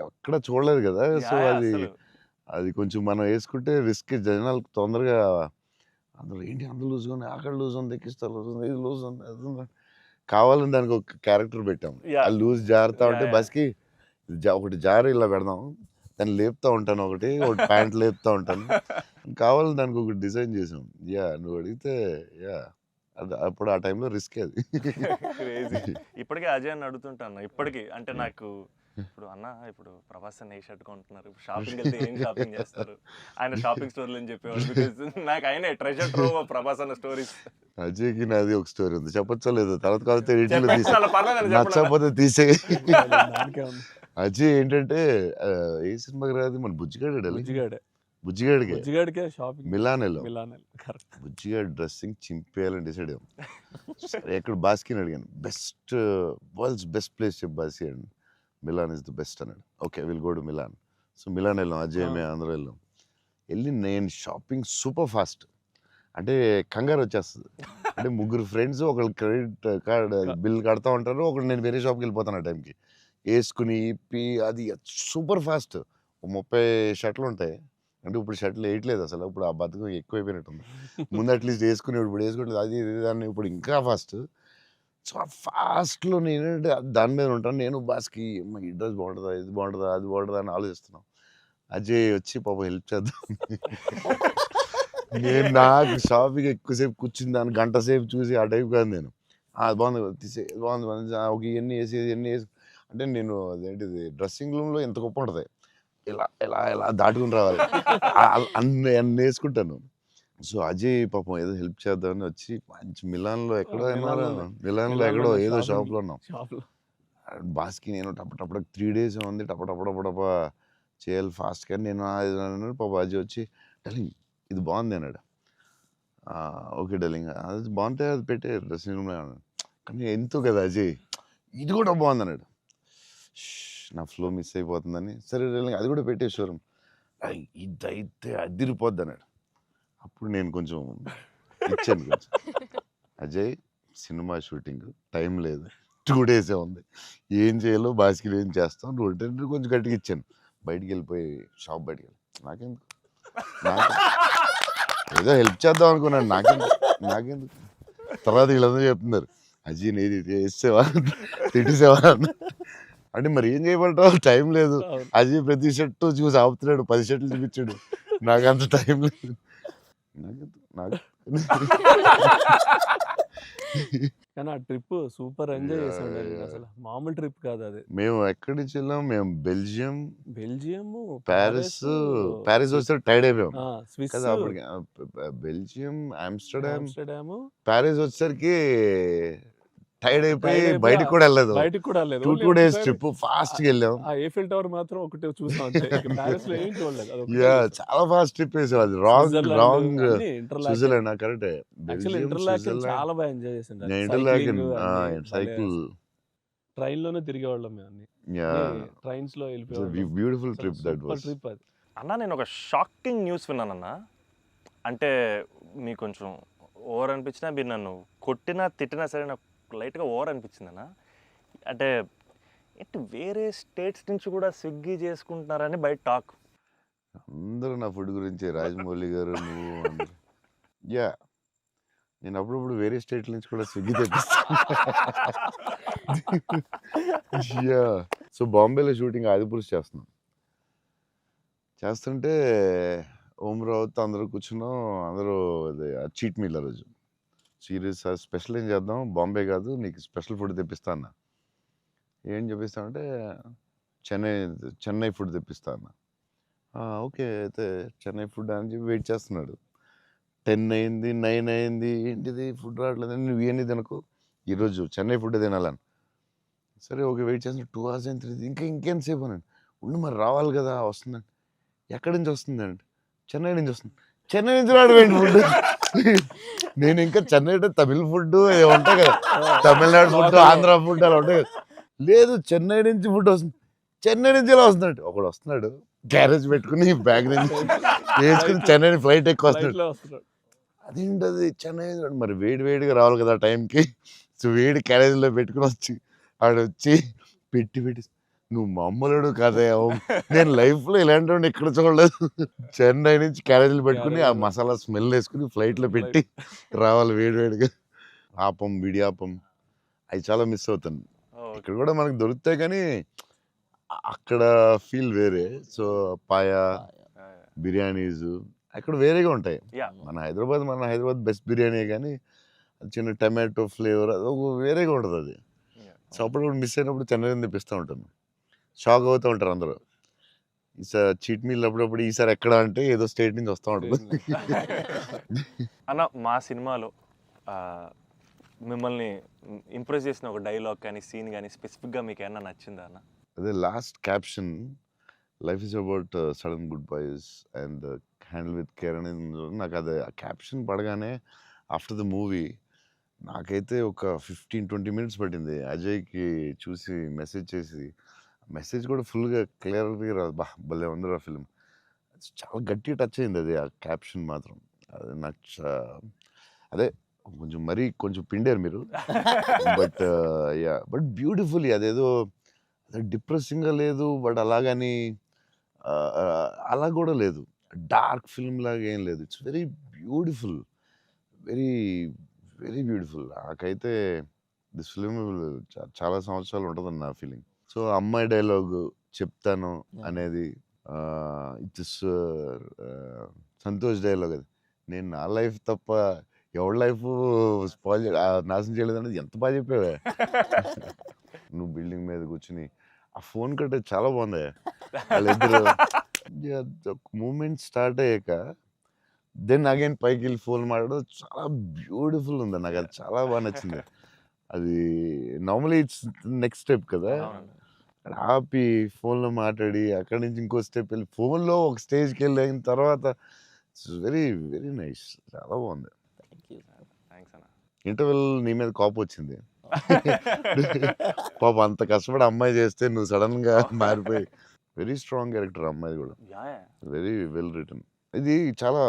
ఎక్కడ చూడలేదు కదా. సో అది కొంచెం మనం వేసుకుంటే రిస్క్. జనాలకు తొందరగా అందరూ ఏంటి అంత లూజ్గా ఉంది, అక్కడ లూజ్ ఉంది, ఎక్కిస్తారు లూజ్ ఉంది, ఇది లూజ్ ఉంది, అది ఉంది. కావాలని దానికి ఒక క్యారెక్టర్ పెట్టాం. ఆ లూజ్ జారుతా ఉంటే బస్కి ఒకటి జారు ఇలా పెడదాం, దాన్ని లేపుతా ఉంటాను, ఒకటి ప్యాంట్ లేపుతా ఉంటాను. కావాలని దానికి ఒకటి డిజైన్ చేసాం. నువ్వు అడిగితే అది అప్పుడు ఆ టైంలో రిస్క్ అది. ఇప్పటికే అజయ్ అని అడుగుతుంటాను ఇప్పటికీ. అంటే నాకు ఇప్పుడు అన్న ఇప్పుడు ప్రభాస్ అన్న ఏ షర్ట్ కొంటున్నారు, షాపింగ్ వెళ్తే ఏం షాపింగ్ చేస్తారు, ఆయన షాపింగ్ స్టోర్లు అని చెప్పేవాడు. బికాస్ నాకు ఆయన ట్రెజర్ ట్రోవ్ ప్రభాస్ అన్న స్టోరీస్. అజయ్కి నాది ఒక స్టోరీ ఉంది, చెప్పచ్చా లేదు? తర్వాత కాకపోతే నచ్చకపోతే తీసే. అజయ్ ఏంటంటే ఏ సినిమాకి రాదు, మన బుజ్జిగాడికే మిలాన్ వెళ్ళాం. బుజ్జిగాడి డ్రెస్సింగ్ చింపేయాలని డిసైడ్ అయ్యాం. ఎక్కడ బాస్కిని అడిగాను, వరల్డ్స్ బెస్ట్ ప్లేస్ చెప్పు బాస్కి అండి. మిలాన్ ఇస్ ద బెస్ట్ అన్నాడు. Okay will go to Milan. So Milan వెళ్ళాం, అజయ్ మేము అందరూ వెళ్ళాం. వెళ్ళి నేను షాపింగ్ సూపర్ ఫాస్ట్, అంటే కంగారు వచ్చేస్తుంది. అంటే ముగ్గురు ఫ్రెండ్స్ ఒకళ్ళు క్రెడిట్ కార్డ్ బిల్ కడతా ఉంటారు, ఒకళ్ళు నేను వేరే షాప్కి వెళ్ళిపోతాను ఆ టైంకి. వేసుకుని ఇప్పి అది సూపర్ ఫాస్ట్. 30 షర్ట్లు ఉంటాయి. అంటే ఇప్పుడు షర్ట్లు వేయట్లేదు అసలు, ఇప్పుడు ఆ బతుకు ఎక్కువైపోయినట్టుంది. ముందు అట్లీస్ట్ వేసుకుని ఇప్పుడు వేసుకుంటుంది, అది దాన్ని ఇప్పుడు ఇంకా ఫాస్ట్. సో ఆ ఫాస్ట్లో నేనంటే దాని మీద ఉంటాను. నేను బాస్కి ఈ డ్రెస్ బాగుంటుందా, ఇది బాగుంటుందా, అది బాగుంటుందా అని ఆలోచిస్తున్నాం. అజయ్ వచ్చి పాపం హెల్ప్ చేద్దాం. నేను నాకు షాపింగ్ ఎక్కువసేపు కూర్చుని దాన్ని గంట సేపు చూసి ఆ టైప్ కాదు నేను. అది బాగుంది తీసే, బాగుంది ఒక ఇవన్నీ వేసి అంటే నేను అదేంటిది డ్రెస్సింగ్ రూమ్లో ఎంత గొప్ప ఉంటుంది, ఇలా ఇలా ఇలా దాటుకుని రావాలి, అన్ని వేసుకుంటాను. సో అజయ్ పాపం ఏదో హెల్ప్ చేద్దామని వచ్చి మంచి మిలాన్లో ఎక్కడో ఏదో షాప్లో ఉన్నాం. బాస్కి నేను టపటపడ 3 days ఉంది, టపటపడపడప చేయాలి ఫాస్ట్గా. నేను పాప అజయ్ వచ్చి డార్లింగ్ ఇది బాగుంది అన్నాడు. ఓకే డార్లింగ్ అది బాగుంటే అది పెట్టే డ్రెస్సింగ్ రూమ్లో అన్నాడు. కానీ ఎంతో కదా అజయ్ ఇది కూడా బాగుంది అన్నాడు. నా ఫ్లో మిస్ అయిపోతుందని సరే డార్లింగ్ అది కూడా పెట్టే షోరూమ్, ఇదైతే అదిరిపోద్ది అన్నాడు. అప్పుడు నేను కొంచెం ఇచ్చాను కొంచెం. అజయ్ సినిమా షూటింగ్ టైం లేదు, 2 days ఉంది, ఏం చేయాలో బాస్కి ఏం చేస్తాం, నువ్వు కొంచెం గట్టిగా ఇచ్చాను. బయటికి వెళ్ళిపోయి షాప్ బయటికి వెళ్ళి నాకెందుకు ఏదో హెల్ప్ చేద్దాం అనుకున్నాను, నాకెందుకు. తర్వాత వీళ్ళందరూ చెప్తున్నారు అజయ్ నేది వేసేవా తిట్టేసేవా అంటే మరి ఏం చేయమంటావు, టైం లేదు. అజయ్ ప్రతి షర్టు చూసి ఆపుతున్నాడు, 10 షర్ట్లు చూపించాడు, నాకు అంత టైం లేదు. కానీ ఆ ట్రిప్ సూపర్ ఎంజాయ్ చేసాం. అసలు మామూలు ట్రిప్ కాదు అది. మేము ఎక్కడి నుంచి వెళ్ళాం, మేము బెల్జియం, ప్యారిస్ ప్యారిస్ వస్తే టైర్డ్ అయిపోయాం స్విస్ కదా. అప్పటికి బెల్జియం, ఆమ్స్టర్డామ్, ప్యారిస్ వచ్చేసరికి టైర్డ్ అయిపోయి బయటికి కూడా వెళ్ళలేదు. 2 days ట్రిప్ ఫాస్ట్ గా వెళ్ళాం. eiffel tower మాత్రం ఒకటి చూసాం, ప్యారిస్ లో ఏం చూడలేదు. చాలా ఫాస్ట్ ట్రిప్ వేసాం. అది రాంగ్ స్విట్జర్లాండ్ కరెక్ట్. చాలా బాగా ఎంజాయ్ చేసాం. ఇంటర్లాకెన్ సైకిల్ ట్రైన్ లోనే తిరిగేవాళ్ళం మేము అన్ని. ట్రైన్స్ లో వెళ్ళిపోయాం. Beautiful trip that was. Trip అది. అన్న నేను ఒక షాకింగ్ న్యూస్ విన్నానన్న. అంటే మీకు కొంచెం ఓవర్ అనిపించినా, మీరు నన్ను కొట్టినా తిట్టినా సరే నాకు లైట్గా ఓవర్ అనిపించింది అన్న. అంటే ఏంటి వేరే స్టేట్స్ నుంచి కూడా స్విగ్గీ చేసుకుంటున్నారని బయట టాక్. అందరూ నా ఫుడ్ గురించి రాజమౌళి గారు నువ్వు నేను అప్పుడప్పుడు వేరే స్టేట్ నుంచి కూడా స్విగ్గీ తెప్పిస్తాను. సో బాంబేలో షూటింగ్ ఆదిపురుష్ చేస్తుంటే ఓం రావుతో అందరూ కూర్చున్నాం. అందరూ అదే చీట్ మీల్ ఆ రోజు సీరియస్ స్పెషల్ ఏం చేద్దాం, బాంబే కాదు నీకు స్పెషల్ ఫుడ్ తెప్పిస్తా అన్న. ఏం చెప్పిస్తానంటే చెన్నై ఫుడ్ తెప్పిస్తా అన్న. ఓకే అయితే చెన్నై ఫుడ్ అని చెప్పి వెయిట్ చేస్తున్నాడు. 10 అయింది, 9 అయింది, ఏంటిది ఫుడ్ రావట్లేదు, నువ్వు ఇవన్నీ తినకు, ఈరోజు చెన్నై ఫుడ్ తినాలని. సరే ఓకే వెయిట్ చేసిన 2 hours అయిన తర్వాత ఇంకేంతసేపు అనండి. ఉండు మరి రావాలి కదా వస్తుందండి. ఎక్కడి నుంచి వస్తుందండి? చెన్నై నుంచి వస్తుంది. చెన్నై నుంచి రావడం ఫుడ్. నేను ఇంకా చెన్నై అంటే తమిళ్ ఫుడ్ ఉంటాయి కదా, తమిళనాడు ఫుడ్, ఆంధ్ర ఫుడ్ అలా ఉంటాయి కదా. లేదు చెన్నై నుంచి ఫుడ్ వస్తుంది. చెన్నై నుంచి ఎలా వస్తున్నాడు? ఒకడు వస్తున్నాడు క్యారేజ్ పెట్టుకుని బ్యాగ్ నుంచి వేసుకుని చెన్నై ఫ్లైట్ ఎక్కువ వస్తున్నాడు. ఫ్లైట్లో వస్తున్నాడు. అదేంటది చెన్నై మరి వేడి వేడిగా రావాలి కదా ఆ టైంకి. సో వేడి క్యారేజ్లో పెట్టుకుని వచ్చి ఆడొచ్చి పెట్టి నువ్వు మామూలుడు కాదే, నేను లైఫ్లో ఇలాంటి వాడిని ఎక్కడ చూడలేదు. చెన్నై నుంచి క్యారేజీలు పెట్టుకుని ఆ మసాలా స్మెల్ వేసుకుని ఫ్లైట్లో పెట్టి రావాలి వేడివేడిగా. ఆపం విడియాపం అవి చాలా మిస్ అవుతాను. ఇక్కడ కూడా మనకు దొరుకుతాయి కానీ అక్కడ ఫీల్ వేరే. సో పాయా బిర్యానీస్ అక్కడ వేరేగా ఉంటాయి. యా మన హైదరాబాద్ బెస్ట్ బిర్యానీ కానీ చిన్న టమాటో ఫ్లేవర్ అది ఒక వేరేగా ఉంటుంది అది. సో అప్పుడు మిస్ అయినప్పుడు చెన్నై తెప్పిస్తూ ఉంటాను. షాక్ అవుతూ ఉంటారు అందరూ. ఈసారి చీట్ మీల్ అప్పుడప్పుడు ఈసారి ఎక్కడ అంటే ఏదో స్టేట్ నుంచి వస్తూ ఉంటుంది. అన్న మా సినిమాలో మిమ్మల్ని ఇంప్రెస్ చేసిన ఒక డైలాగ్ కానీ సీన్ కానీ స్పెసిఫిక్గా మీకు ఏమన్నా నచ్చిందా అన్న? అదే last caption life is about sudden good boys and handle with care అనేది నాకు అది ఆ క్యాప్షన్ పడగానే ఆఫ్టర్ ద మూవీ నాకైతే ఒక 15-20 minutes పట్టింది అజయ్కి చూసి మెసేజ్ చేసి. మెసేజ్ కూడా ఫుల్గా క్లియర్గా రాదు. భలే ఉంది ఆ ఫిలిం. చాలా గట్టి టచ్ అయింది అది ఆ క్యాప్షన్ మాత్రం. అది నాకు అదే కొంచెం పిండారు మీరు. బట్ బ్యూటిఫుల్లీ అదేదో డిప్రెసింగ్గా లేదు, బట్ అలాగని అలా కూడా లేదు, డార్క్ ఫిల్మ్ లాగా ఏం లేదు. It's very beautiful, very very beautiful. నాకైతే దిస్ ఫిలిం చాలా సంవత్సరాలు ఉంటుందని నా ఫీలింగ్. సో అమ్మాయి డైలాగ్ చెప్తాను అనేది ఇట్స్ సంతోష్ డైలాగ్. అది నేను నా లైఫ్ తప్ప ఎవరి లైఫ్ నాశనం చేయలేదు అనేది ఎంత బాగా చెప్పావే. నువ్వు బిల్డింగ్ మీద కూర్చుని ఆ ఫోన్ కట్టే చాలా బాగుంది. వాళ్ళిద్దరు మూమెంట్ స్టార్ట్ అయ్యాక దెన్ అగైన్ పైకి వెళ్ళి ఫోన్ మాట్లాడడం చాలా బ్యూటిఫుల్ ఉంది. నాకు అది చాలా బాగా నచ్చింది. అది నార్మలీ ఇట్స్ నెక్స్ట్ స్టెప్ కదా, ఆపి ఫోన్లో మాట్లాడి అక్కడి నుంచి ఇంకో స్టెప్ వెళ్ళి ఫోన్లో ఒక స్టేజ్కి వెళ్ళిన తర్వాత ఇట్స్ వెరీ వెరీ నైస్. చాలా బాగుంది. థ్యాంక్స్ అన్న. ఇంటర్వెల్ నీ మీద కోపం వచ్చింది. పాప అంత కష్టపడి అమ్మాయి చేస్తే నువ్వు సడన్గా మారిపోయి. వెరీ స్ట్రాంగ్ క్యారెక్టర్ అమ్మాయి కూడా, వెరీ వెల్ రిటర్న్. ఇది చాలా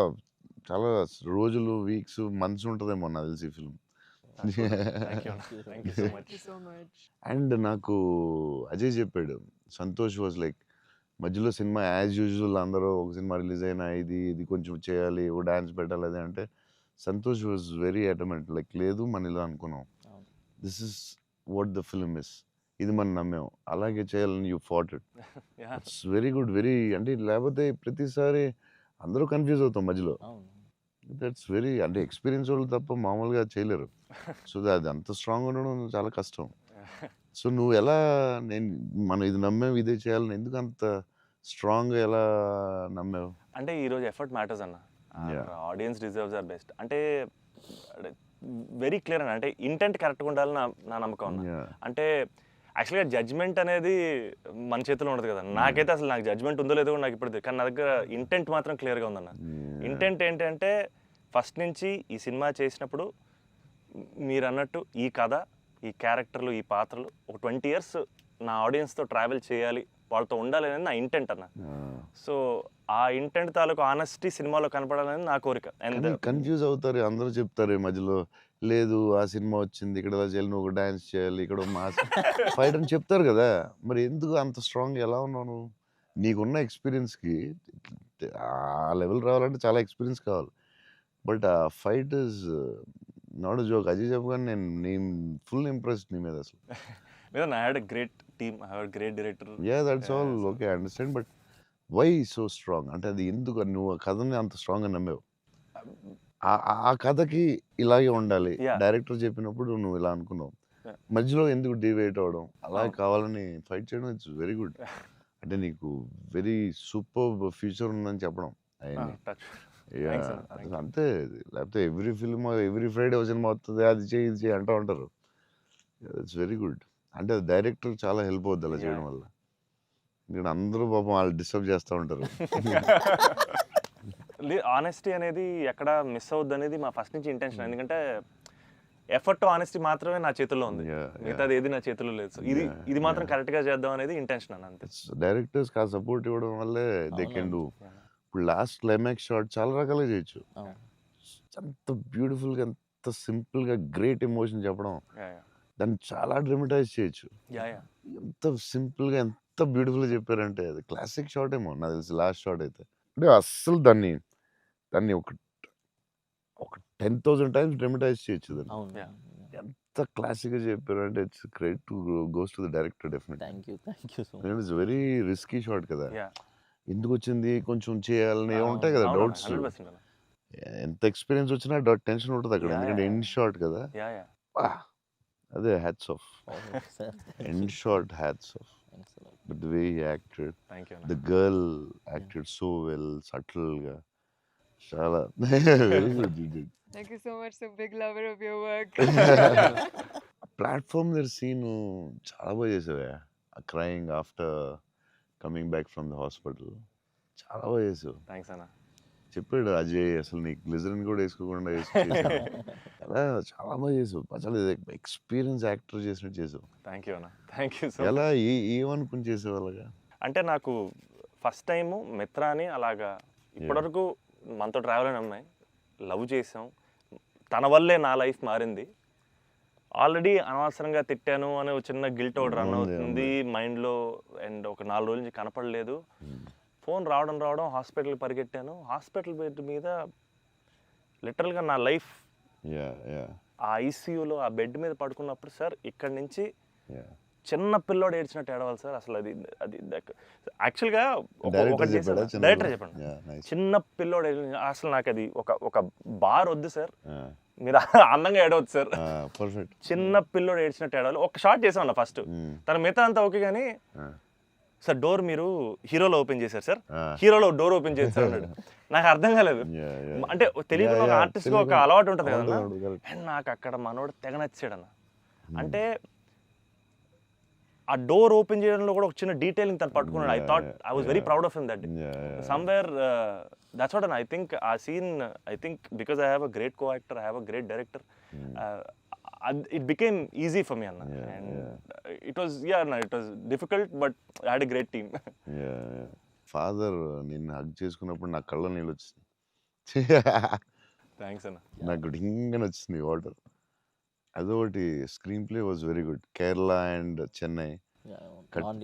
చాలా రోజులు, వీక్స్, మంత్స్ ఉంటుందేమో నాకు తెలిసి film. Thank you so much. So much. And నాకు అజయ్ చెప్పాడు, సంతోష్ వాజ్ లైక్ మధ్యలో సినిమా యాజ్ యూజువల్ అందరూ ఒక సినిమా రిలీజ్ అయినా ఇది కొంచెం చేయాలి, ఓ డాన్స్ పెట్టాలి అది అంటే సంతోష్ వాజ్ వెరీ అటమెంట్. లైక్ లేదు మన ఇలా అనుకున్నాం, this is what the film is, ఇది మనం నమ్మాం, అలాగే చేయాలని you fat it. It's very good, very అంటే లేకపోతే ప్రతిసారి అందరూ కన్ఫ్యూజ్ అవుతాం మధ్యలో. దట్స్ వెరీ అంటే ఎక్స్పీరియన్స్ వాళ్ళు తప్ప మామూలుగా చేయలేరు. సో అది అంత స్ట్రాంగ్ ఉండడం చాలా కష్టం. సో నువ్వు ఎలా మనం ఇది నమ్మావు ఇదే చేయాలని ఎందుకు అంత స్ట్రాంగ్గా ఎలా నమ్మావు? అంటే ఈరోజు ఎఫర్ట్ మ్యాటర్స్ అన్న. ఆడియన్స్ డిజర్వ్స్ ఆర్ బెస్ట్ అంటే వెరీ క్లియర్ అన్న. అంటే ఇంటెంట్ కరెక్ట్గా ఉండాలని నా నమ్మకం అన్న. అంటే యాక్చువల్గా జడ్జ్మెంట్ అనేది మన చేతిలో ఉండదు కదా. నాకైతే అసలు నాకు జడ్జ్మెంట్ ఉందో లేదో నాకు ఇప్పుడు, కానీ నా దగ్గర ఇంటెంట్ మాత్రం క్లియర్గా ఉందన్న. ఇంటెంట్ ఏంటంటే ఫస్ట్ నుంచి ఈ సినిమా చేసినప్పుడు మీరు అన్నట్టు ఈ కథ, ఈ క్యారెక్టర్లు, ఈ పాత్రలు ఒక 20 years నా ఆడియన్స్తో ట్రావెల్ చేయాలి, వాళ్ళతో ఉండాలి అనేది నా ఇంటెంట్ అన్న. సో ఆ ఇంటెంట్ తాలూకు ఆనెస్టీ సినిమాలో కనపడాలని నా కోరిక. కన్ఫ్యూజ్ అవుతారు అందరూ, చెప్తారు ఈ మధ్యలో లేదు ఆ సినిమా వచ్చింది ఇక్కడ ఎలా చేయాలి, నువ్వు ఒక డాన్స్ చేయాలి, ఇక్కడ మాస్ ఫైట్ అని చెప్తారు కదా. మరి ఎందుకు అంత స్ట్రాంగ్ ఎలా ఉన్నావు నువ్వు? నీకున్న ఎక్స్పీరియన్స్కి ఆ లెవెల్ రావాలంటే చాలా ఎక్స్పీరియన్స్ కావాలి. బట్ ఆ fight is not joke. Ajay చెప్పగానే నేను ఫుల్ ఇంప్రెస్ నీ మీద అసలు. లేదా I had a great team, I had great director. That's all okay, I understand. But why so strong అంటే అది ఎందుకు నువ్వు ఆ కథని అంత స్ట్రాంగ్గా నమ్మావు? ఆ కథకి ఇలాగే ఉండాలి, డైరెక్టర్ చెప్పినప్పుడు నువ్వు ఇలా అనుకున్నావు, మధ్యలో ఎందుకు డివైట్ అవడం, అలా కావాలని ఫైట్ చేయడం ఇట్స్ వెరీ గుడ్. అంటే నీకు వెరీ సూపర్ ఫ్యూచర్ ఉందని చెప్పడం అవన్నీ అంతే. లేకపోతే ఎవ్రీ ఫిల్మ్ ఎవ్రీ ఫ్రైడే ఒక సినిమా వస్తుంది, అది చేయి ఇది చేయి అంటూ ఉంటారు. It's very good. అంటే డైరెక్టర్ చాలా హెల్ప్ అవుద్ది అలా చేయడం వల్ల. ఇక్కడ అందరూ పాపం వాళ్ళు డిస్టర్బ్ చేస్తూ ఉంటారు. ఆనెస్టీ అనేది ఎక్కడ మిస్ అవుద్ది అనేది మా ఫస్ట్ నుంచి ఇంటెన్షన్. ఎందుకంటే ఎఫర్ట్ ఆనెస్టీ మాత్రమే నా చేతుల్లో ఉంది, మిగతాది ఏది నా చేతుల్లో లేదు. సో ఇది మాత్రం కరెక్ట్గా చేద్దాం అనేది ఇంటెన్షన్ అన్న, అంతే. డైరెక్టర్స్ ఆ సపోర్ట్ ఇవ్వడం వల్లే దే కెన్ డూ. ఇప్పుడు లాస్ట్ క్లైమాక్స్ షాట్ చాలా రకాలుగా చేయొచ్చు. అంత బ్యూటిఫుల్గా, అంత సింపుల్గా గ్రేట్ ఎమోషన్ చెప్పడం, దాన్ని చాలా డ్రమటైజ్ చేయొచ్చు. ఎంత సింపుల్గా, ఎంత బ్యూటిఫుల్గా చెప్పారంటే అది క్లాసిక్ షాట్ ఏమో నాకు తెలిసి లాస్ట్ షాట్ అయితే. అంటే అస్సలు దాన్ని ఒక 10,000 టైమ్స్ డ్రమటైజ్ చేయొచ్చు దాన్ని. ఎంత క్లాసిక్గా చెప్పారు అంటే it's credit to goes to the director definitely. Thank you so much. It's very risky shot కదా, ఎందుకు వచ్చింది కొంచెం చేయాలని ఉంటాయి కదా డౌట్స్. ఎంత ఎక్స్పీరియన్స్ వచ్చినా టెన్షన్ ఉంటుంది అక్కడ, ఎందుకంటే ఎండ్ షాట్ కదా. అదే hats off, end shot hats off. But the way he acted, the girl acted so well, సటిల్గా, చాలా very good. Thank you so much. So big lover of your work. Platform దగ్గర scene చాలా బాగా చేసావే, crying after coming back from the hospital, చాలా బాగా చేసావు. Thanks అన్న. చెప్పాడు అజయ్, అసలు నీకు గ్లిజరిన్ కూడా వేసుకోకుండా అలా చాలా బాగా చేసావు. చాలా ఎక్స్పీరియన్స్ యాక్టర్ చేసినట్టు చేసావు. థ్యాంక్ యూ అన్న, థ్యాంక్ యూ సో. ఎలా ఏమనుకుని చేసావు అలాగా? అంటే నాకు ఫస్ట్ టైము మిత్రాని అలాగా ఇప్పటివరకు మనతో ట్రావెల్ అయిన అమ్మాయి లవ్ చేసాం, తన వల్లే నా లైఫ్ మారింది. ఆల్రెడీ అనవసరంగా తిట్టాను అనే ఒక చిన్న గిల్ట్ ఒకటి రన్ అవుతుంది మైండ్లో. అండ్ ఒక 4 రోజుల నుంచి కనపడలేదు. ఫోన్ రావడం హాస్పిటల్కి పరిగెట్టాను. హాస్పిటల్ బెడ్ మీద లిటరల్గా నా లైఫ్, ఆ ఐసీయూలో ఆ బెడ్ మీద పడుకున్నప్పుడు, సార్ ఇక్కడి నుంచి చిన్న పిల్లోడు ఏడ్చినట్టు ఏడవాలి సార్. అసలు అది యాక్చువల్గా డైరెక్టర్ చెప్పండి, చిన్న పిల్లోడు అసలు నాకు అది ఒక బార్ వద్దు సార్, మీరు అందంగా ఏడవద్దు సార్, చిన్న పిల్లోడు ఏడ్చినట్టు ఏడవాలి. ఒక షాట్ చేసామన్న ఫస్ట్, తన మిగతా అంతా ఓకే కానీ సార్ డోర్ మీరు హీరోలో ఓపెన్ చేశారు సార్, హీరోలో డోర్ ఓపెన్ చేశారు అన్నాడు. నాకు అర్థం కాలేదు. అంటే తెలియకుండా ఒక ఆర్టిస్ట్గా ఒక అలవాటు ఉంటుంది కదన్నా. అండ్ నాకు అక్కడ మనోడు తెగ నచ్చాడు అన్న. అంటే ఆ డోర్ ఓపెన్ చేయడంలో కూడా ఒక చిన్న డీటెయిలింగ్ తను పట్టుకున్నాడు. I was very proud of him that somewhere. That's what I think ఆ scene, I think because I have a great co actor, I have a great director, it became easy for me Anna. And it was difficult but I had a great team. Father నిన్ను hug చేసుకున్నప్పుడు నా కళ్ళ నీళ్ళు వచ్చింది. Thanks అన్న. నాకు డింగని వచ్చింది water. అదొకటి. Screen play was very good. Kerala and Chennai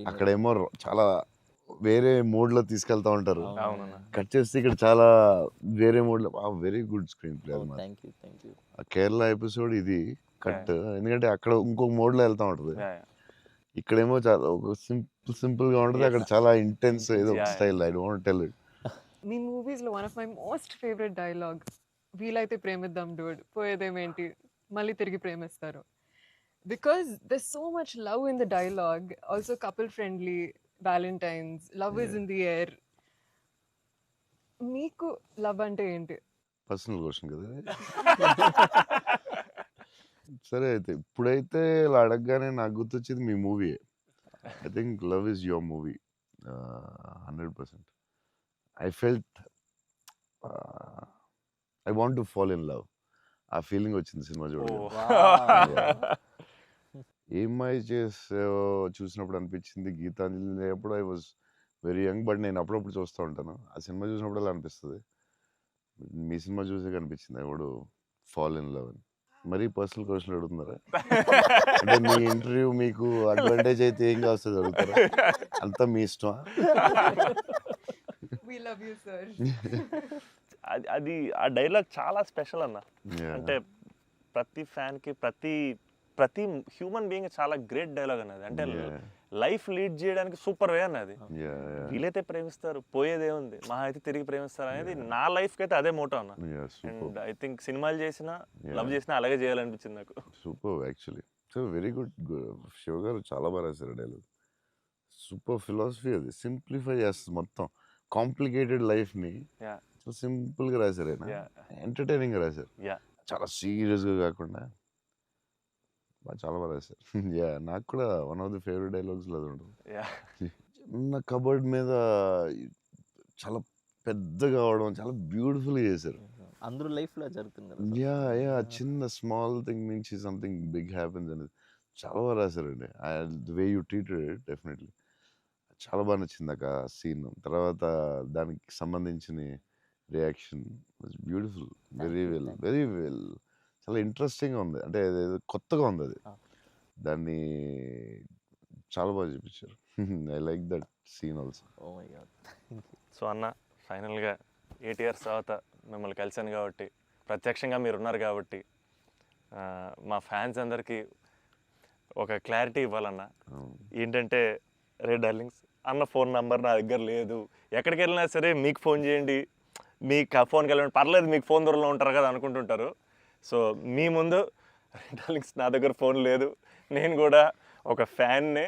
అక్కడేమో చాలా వేరే మోడ్లో తీసుకెళ్తా ఉంటారు, కట్ చేస్తే ఇక్కడ చాలా వేరే మోడ్లో. Very good screen play. Kerala episode ఇది కట్, ఎందుకంటే అక్కడ ఇంకొక మోడ్లో వెళ్తా ఉంటుంది, ఇక్కడేమో చాలా సింపుల్గా ఉంటుంది, అక్కడ చాలా ఇంటెన్స్ ఏదో style. I don't tell it. మీ మూవీస్లో one of my most favourite dialogue, వీలైతే ప్రేమిద్దాం డూడ్, పోయేదేమేంటి మళ్ళీ తిరిగి ప్రేమిస్తారు. Because there's so much love in the dialogue, also couple friendly, Valentine's, love is in the air. మీకు లవ్ అంటే ఏంటి? పర్సనల్ క్వశ్చన్ కదా. సరే అయితే ఇప్పుడైతే ఇలా అడగగానే నాకు గుర్తొచ్చేది మీ movie. I think love is your movie 100%. I felt I want to fall in love. ఆ ఫీలింగ్ వచ్చింది సినిమా చూడగా. ఏమై చేసావో చూసినప్పుడు అనిపించింది. గీతాంజలి అప్పుడు I was very young, but నేను అప్పుడప్పుడు చూస్తూ ఉంటాను. ఆ సినిమా చూసినప్పుడు అలా అనిపిస్తుంది. మీ సినిమా చూసే కనిపించింది I would fall in love అని. మరీ పర్సనల్ క్వశ్చన్ అడుగుతున్నారా? అంటే మీ ఇంటర్వ్యూ మీకు అడ్వాంటేజ్ అయితే ఏం కావస్తుంది అడుగుతారా? అంతా మీ ఇష్టమా? We love you, sir. అది ఆ డైలాగ్ చాలా స్పెషల్ అన్న. అంటే ప్రతి ఫ్యాన్కి, ప్రతి హ్యూమన్ బీయింగ్ చాలా గ్రేట్ డైలాగ్ అన్నది. అంటే లైఫ్ లీడ్ చేయడానికి సూపర్ వే అన్నది. వీలైతే ప్రేమిస్తారు, పోయేదేముంది, మహా అయితే తిరిగి ప్రేమిస్తారు అనేది నా లైఫ్కి అయితే అదే మోటో అన్న. అండ్ ఐ థింక్ సినిమాలు చేసినా లవ్ చేసినా అలాగే చేయాలనిపించింది నాకు. Super actually. So very good. Shiva గారు చాలా బాగా రాశారు డైలాగ్. సూపర్ ఫిలాసఫీ అది. సింప్లిఫై చేస్తుంది మొత్తం కాంప్లికేటెడ్ లైఫ్ని. సింపుల్గా రాశారు ఆయన. ఎంటర్టైనింగ్గా రాశారు, చాలా సీరియస్గా కాకుండా. చాలా బాగా రాశారు. యా నాకు కూడా వన్ ఆఫ్ ది ఫేవరెట్ డైలాగ్స్లో అది ఉంటుంది. యా చిన్న కబర్డ్ మీద చాలా పెద్దగా అవడం చాలా బ్యూటిఫుల్గా చేశారు. అందరూ లైఫ్లో జరుగుతుంది కదా sir. యా యా చిన్న స్మాల్ థింగ్ నుంచి సంథింగ్ బిగ్ హ్యాపెన్స్ అనేది చాలా బాగా రాశారండి. The way you treated it definitely చాలా బాగా నచ్చింది నాకు ఆ సీన్. తర్వాత దానికి సంబంధించిన reaction was beautiful. Very well చాలా ఇంట్రెస్టింగ్గా ఉంది. అంటే అదేదో కొత్తగా ఉంది అది. Ah. దాన్ని చాలా బాగా చూపించారు. I like that scene also. Oh my god. So అన్న ఫైనల్గా 8 ఇయర్స్ తర్వాత మిమ్మల్ని కలిశాను కాబట్టి, ప్రత్యక్షంగా మీరు ఉన్నారు కాబట్టి, మా ఫ్యాన్స్ అందరికీ ఒక క్లారిటీ ఇవ్వాలన్న. ఏంటంటే రే డార్లింగ్స్ అన్న ఫోన్ నెంబర్ నా దగ్గర లేదు, ఎక్కడికి వెళ్ళినా సరే మీకు ఫోన్ చేయండి, మీకు ఫోన్కి వెళ్ళండి పర్లేదు, మీకు ఫోన్ దూరంలో ఉంటారు కదా అనుకుంటుంటారు. సో మీ ముందు రే డార్లింగ్స్ నా దగ్గర ఫోన్ లేదు, నేను కూడా ఒక ఫ్యాన్నే,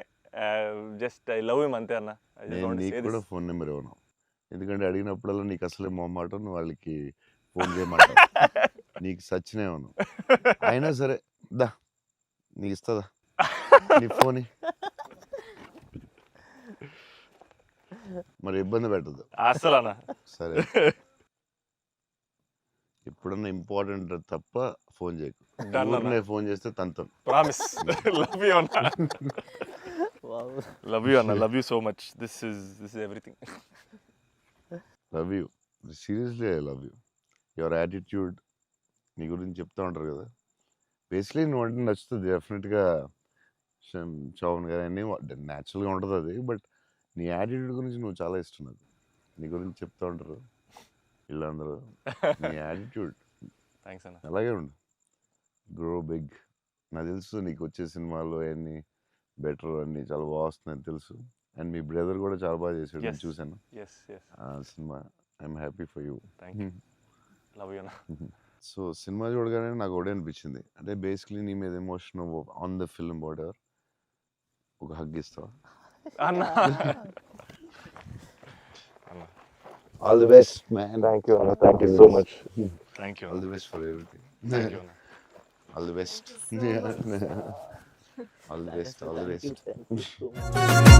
జస్ట్ ఐ లవ్ హిమ్ అంతే అన్న. నేను నీకు కూడా ఫోన్ నెంబర్ ఇవ్వను, ఎందుకంటే అడిగినప్పుడల్లా నీకు అసలే మొహమాట, నువ్వు వాళ్ళకి ఫోన్ చేయమంటావు. నీకు సచ్చినే ఇవ్వను. అయినా సరే దా నీకు ఇస్తుందా నీ ఫోన్, మరి ఇబ్బంది పెట్టద్దు. అసలు అన్న సరే ఎప్పుడన్నా ఇంపార్టెంట్ తప్ప ఫోన్ చేయకు. Done అన్న. ఊరినే ఫోన్ చేస్తే తంతాను. ప్రామిస్. లవ్ యూ అన్న. Wow. లవ్ యూ అన్న, love you so much. This is everything. Love you, seriously I love you. Your attitude నీ గురించి చెప్తా ఉంటారు కదా, బేసిక్లీ నువ్వు అంటే నచ్చుతుంది డెఫినెట్గా. చౌవన్ గారు అన్నీ న్యాచురల్గా ఉంటుంది అది, బట్ నీ యాటిట్యూడ్ గురించి నువ్వు చాలా ఇష్టం నాకు. నీ గురించి చెప్తా ఉంటారు వీళ్ళందరూ. నీ యాటిట్యూడ్ థ్యాంక్స్ అన్న. అలాగే ఉండు, గ్రో బిగ్. నాకు తెలుసు నీకు వచ్చే సినిమాలు అవన్నీ బెటర్ అన్నీ చాలా బాగా వస్తున్నాయని తెలుసు. అండ్ మీ బ్రదర్ కూడా చాలా బాగా చేశాడు, నేను Yes. చూశాను ఎస్ ఎస్ ఆ cinema. I'm happy for you. Thank you. Love you అన్న. సో సినిమా చూడగానే నాకు ఒకటే అనిపించింది, అంటే బేసిక్లీ నీ మీద emotion on the film whatever, ఒక హగ్ ఇస్తావా? అన్న all the best man. Thank you అన్న, thank you so much. Thank you all the best for everything. Thank you అన్న. All the best. All the best. All the Thank you best. so much.